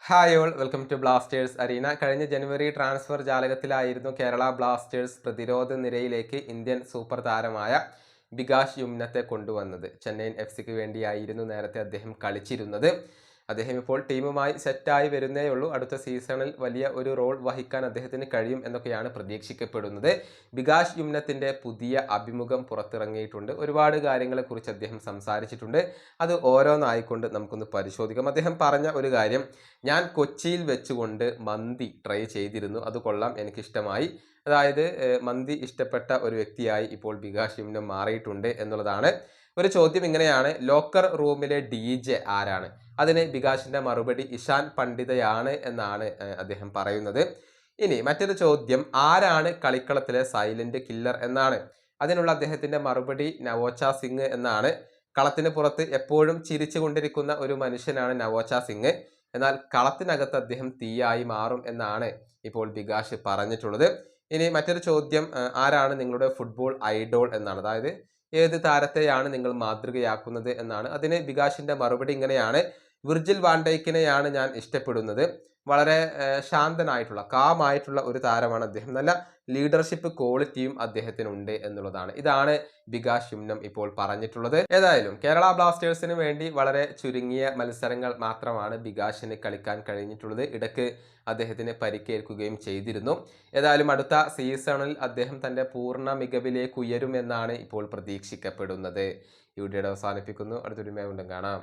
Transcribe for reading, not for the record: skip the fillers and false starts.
Hi all welcome to blasters arena. കഴിഞ്ഞ ജനുവരി transfer ജാലകത്തിലായിരുന്നു കേരള ബ്ലാസ്റ്റേഴ്സ് പ്രതിരോധ നിരയിലേക്ക് ഇന്ത്യൻ സൂപ്പർ താരമായ ബികാഷ് യുമ്നത്തെ കൊണ്ടുവന്നത്. ചെന്നൈയിൻ എഫ് വേണ്ടിയായിരുന്നു നേരത്തെ അദ്ദേഹം കളിച്ചിരുന്നത്. അദ്ദേഹം ഇപ്പോൾ ടീമുമായി സെറ്റായി വരുന്നേയുള്ളൂ. അടുത്ത സീസണിൽ വലിയ ഒരു റോൾ വഹിക്കാൻ അദ്ദേഹത്തിന് കഴിയും എന്നൊക്കെയാണ് പ്രതീക്ഷിക്കപ്പെടുന്നത്. ബികാഷ് യുമ്നത്തിൻ്റെ പുതിയ അഭിമുഖം പുറത്തിറങ്ങിയിട്ടുണ്ട്. ഒരുപാട് കാര്യങ്ങളെക്കുറിച്ച് അദ്ദേഹം സംസാരിച്ചിട്ടുണ്ട്. അത് ഓരോന്നായിക്കൊണ്ട് നമുക്കൊന്ന് പരിശോധിക്കാം. അദ്ദേഹം പറഞ്ഞ ഒരു കാര്യം, ഞാൻ കൊച്ചിയിൽ വെച്ചുകൊണ്ട് മന്തി ട്രൈ ചെയ്തിരുന്നു, അത് കൊള്ളാം, എനിക്കിഷ്ടമായി. അതായത് മന്തി ഇഷ്ടപ്പെട്ട ഒരു വ്യക്തിയായി ഇപ്പോൾ ബികാഷ് യുമ്നം മാറിയിട്ടുണ്ട് എന്നുള്ളതാണ്. ഒരു ചോദ്യം ഇങ്ങനെയാണ്, ലോക്കർ റൂമിലെ DJ ആരാണ്? അതിന് ബികാഷിന്റെ മറുപടി ഇഷാൻ പണ്ഡിതയാണ് എന്നാണ് അദ്ദേഹം പറയുന്നത്. ഇനി മറ്റൊരു ചോദ്യം, ആരാണ് കളിക്കളത്തിലെ സൈലന്റ് കില്ലർ എന്നാണ്. അതിനുള്ള അദ്ദേഹത്തിന്റെ മറുപടി നവോച്ച സിംഗ് എന്നാണ്. കളത്തിന് പുറത്ത് എപ്പോഴും ചിരിച്ചു കൊണ്ടിരിക്കുന്ന ഒരു മനുഷ്യനാണ് നവോച്ച സിംഗ്. എന്നാൽ കളത്തിനകത്ത് അദ്ദേഹം തീയായി മാറും എന്നാണ് ഇപ്പോൾ ബികാഷ് പറഞ്ഞിട്ടുള്ളത്. ഇനി മറ്റൊരു ചോദ്യം, ആരാണ് നിങ്ങളുടെ ഫുട്ബോൾ ഐഡോൾ എന്നാണ്. അതായത് ഏത് താരത്തെയാണ് നിങ്ങൾ മാതൃകയാക്കുന്നത് എന്നാണ്. അതിന് ബികാഷിന്റെ മറുപടി ഇങ്ങനെയാണ്, വിർജിൽ വാൻഡൈക്കിനെയാണ് ഞാൻ ഇഷ്ടപ്പെടുന്നത്. വളരെ ശാന്തനായിട്ടുള്ള കാമായിട്ടുള്ള ഒരു താരമാണ് അദ്ദേഹം. നല്ല ലീഡർഷിപ്പ് ക്വാളിറ്റിയും അദ്ദേഹത്തിനുണ്ട് എന്നുള്ളതാണ്. ഇതാണ് ബികാഷ് യുമ്നം ഇപ്പോൾ പറഞ്ഞിട്ടുള്ളത്. ഏതായാലും കേരള ബ്ലാസ്റ്റേഴ്സിന് വേണ്ടി വളരെ ചുരുങ്ങിയ മത്സരങ്ങൾ മാത്രമാണ് ബികാഷിന് കളിക്കാൻ കഴിഞ്ഞിട്ടുള്ളത്. ഇടയ്ക്ക് അദ്ദേഹത്തിന് പരിക്കേൽക്കുകയും ചെയ്തിരുന്നു. ഏതായാലും അടുത്ത സീസണിൽ അദ്ദേഹം തൻ്റെ പൂർണ്ണ മികവിലേക്ക് ഉയരുമെന്നാണ് ഇപ്പോൾ പ്രതീക്ഷിക്കപ്പെടുന്നത്. ഈ വീഡിയോ അവസാനിപ്പിക്കുന്നു. അടുത്തൊരു വീണ്ടും കാണാം.